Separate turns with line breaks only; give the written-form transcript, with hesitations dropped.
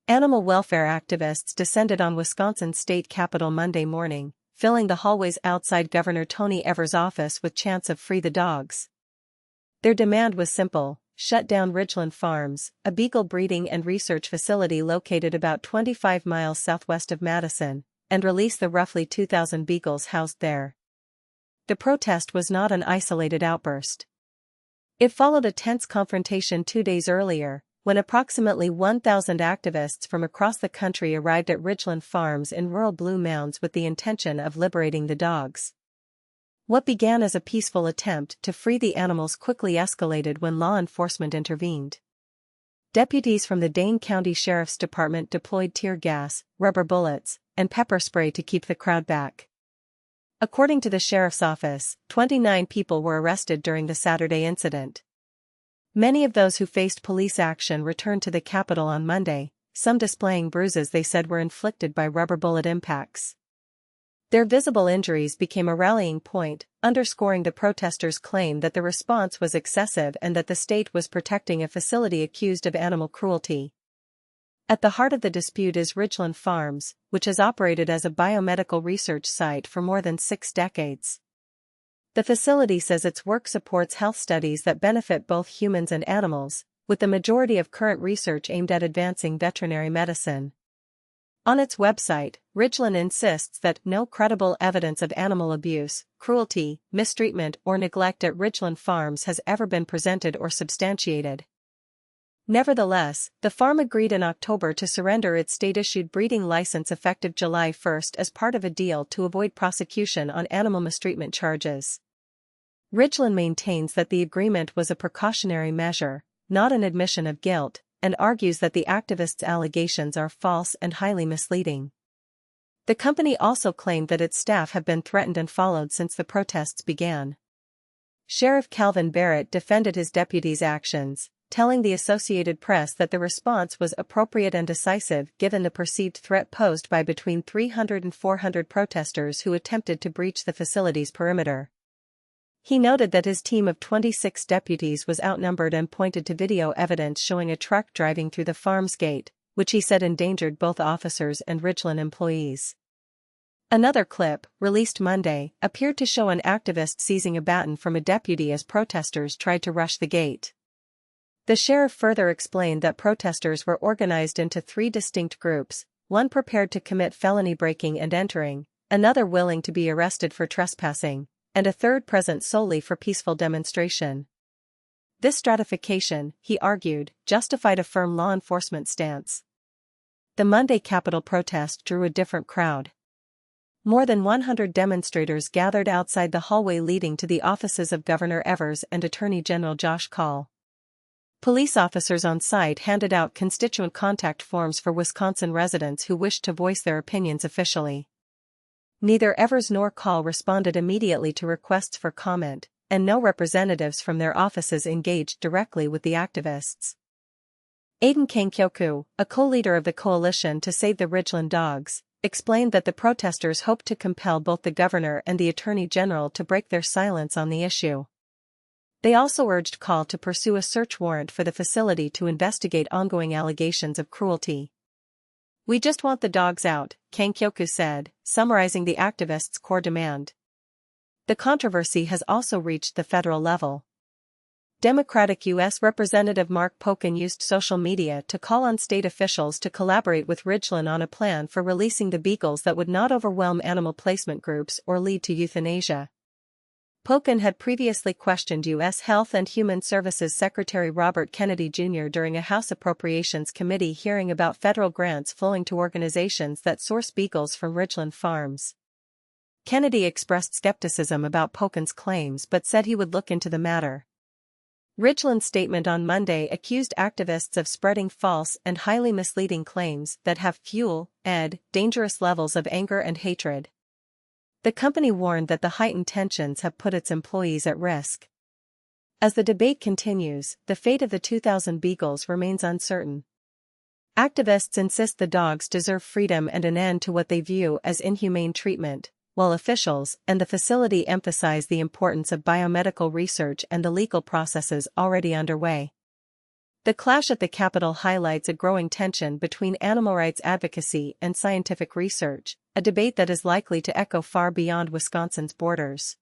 Animal welfare activists descended on Wisconsin's state capitol Monday morning, filling the hallways outside Governor Tony Evers' office with chants of "Free the dogs." Their demand was simple: shut down Ridgeland Farms, a beagle breeding and research facility located about 25 miles southwest of Madison, and release the roughly 2,000 beagles housed there. The protest was not an isolated outburst. It followed a tense confrontation 2 days earlier, when approximately 1,000 activists from across the country arrived at Ridgeland Farms in rural Blue Mounds with the intention of liberating the dogs. What began as a peaceful attempt to free the animals quickly escalated when law enforcement intervened. Deputies from the Dane County Sheriff's Department deployed tear gas, rubber bullets, and pepper spray to keep the crowd back. According to the sheriff's office, 29 people were arrested during the Saturday incident. Many of those who faced police action returned to the Capitol on Monday, some displaying bruises they said were inflicted by rubber bullet impacts. Their visible injuries became a rallying point, underscoring the protesters' claim that the response was excessive and that the state was protecting a facility accused of animal cruelty. At the heart of the dispute is Ridgeland Farms, which has operated as a biomedical research site for more than 6 decades. The facility says its work supports health studies that benefit both humans and animals, with the majority of current research aimed at advancing veterinary medicine. On its website, Ridgeland insists that no credible evidence of animal abuse, cruelty, mistreatment, or neglect at Ridgeland Farms has ever been presented or substantiated. Nevertheless, the farm agreed in October to surrender its state-issued breeding license effective July 1 as part of a deal to avoid prosecution on animal mistreatment charges. Ridgeland maintains that the agreement was a precautionary measure, not an admission of guilt, and argues that the activists' allegations are false and highly misleading. The company also claimed that its staff have been threatened and followed since the protests began. Sheriff Calvin Barrett defended his deputies' actions, telling the Associated Press that the response was appropriate and decisive given the perceived threat posed by between 300 and 400 protesters who attempted to breach the facility's perimeter. He noted that his team of 26 deputies was outnumbered and pointed to video evidence showing a truck driving through the farm's gate, which he said endangered both officers and Ridgeland employees. Another clip, released Monday, appeared to show an activist seizing a baton from a deputy as protesters tried to rush the gate. The sheriff further explained that protesters were organized into 3 distinct groups, one prepared to commit felony breaking and entering, another willing to be arrested for trespassing, and a third present solely for peaceful demonstration. This stratification, he argued, justified a firm law enforcement stance. The Monday Capitol protest drew a different crowd. More than 100 demonstrators gathered outside the hallway leading to the offices of Governor Evers and Attorney General Josh Kaul. Police officers on site handed out constituent contact forms for Wisconsin residents who wished to voice their opinions officially. Neither Evers nor Kaul responded immediately to requests for comment, and no representatives from their offices engaged directly with the activists. Aidan Kankyoku, a co-leader of the Coalition to Save the Ridgeland Dogs, explained that the protesters hoped to compel both the governor and the attorney general to break their silence on the issue. They also urged Kaul to pursue a search warrant for the facility to investigate ongoing allegations of cruelty. "We just want the dogs out," Kankyoku said, summarizing the activists' core demand. The controversy has also reached the federal level. Democratic U.S. Representative Mark Pocan used social media to call on state officials to collaborate with Ridgeland on a plan for releasing the beagles that would not overwhelm animal placement groups or lead to euthanasia. Pocan had previously questioned U.S. Health and Human Services Secretary Robert Kennedy Jr. during a House Appropriations Committee hearing about federal grants flowing to organizations that source beagles from Ridgeland Farms. Kennedy expressed skepticism about Pocan's claims but said he would look into the matter. Ridgeland's statement on Monday accused activists of spreading false and highly misleading claims that have fueled dangerous levels of anger and hatred. The company warned that the heightened tensions have put its employees at risk. As the debate continues, the fate of the 2,000 beagles remains uncertain. Activists insist the dogs deserve freedom and an end to what they view as inhumane treatment, while officials and the facility emphasize the importance of biomedical research and the legal processes already underway. The clash at the Capitol highlights a growing tension between animal rights advocacy and scientific research, a debate that is likely to echo far beyond Wisconsin's borders.